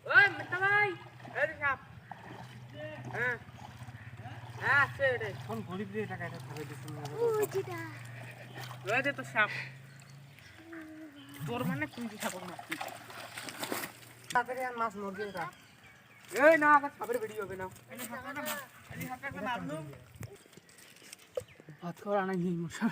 ওই মিতা ভাই এই সাপ হ্যাঁ হ্যাঁ আছে রে কোন গরিব রে টাকা এটা ধরে দিছিস ওই জিটা ওই দে তো সাপ তোর মানে তুই কি সাপ মারছিস তাড়াতাড়ি আর মাছ মরবে না এই না আগে সাপের ভিডিও হবে না এই সাপটা মারলুম ভাত খাওয়ার আনাই নেই মশা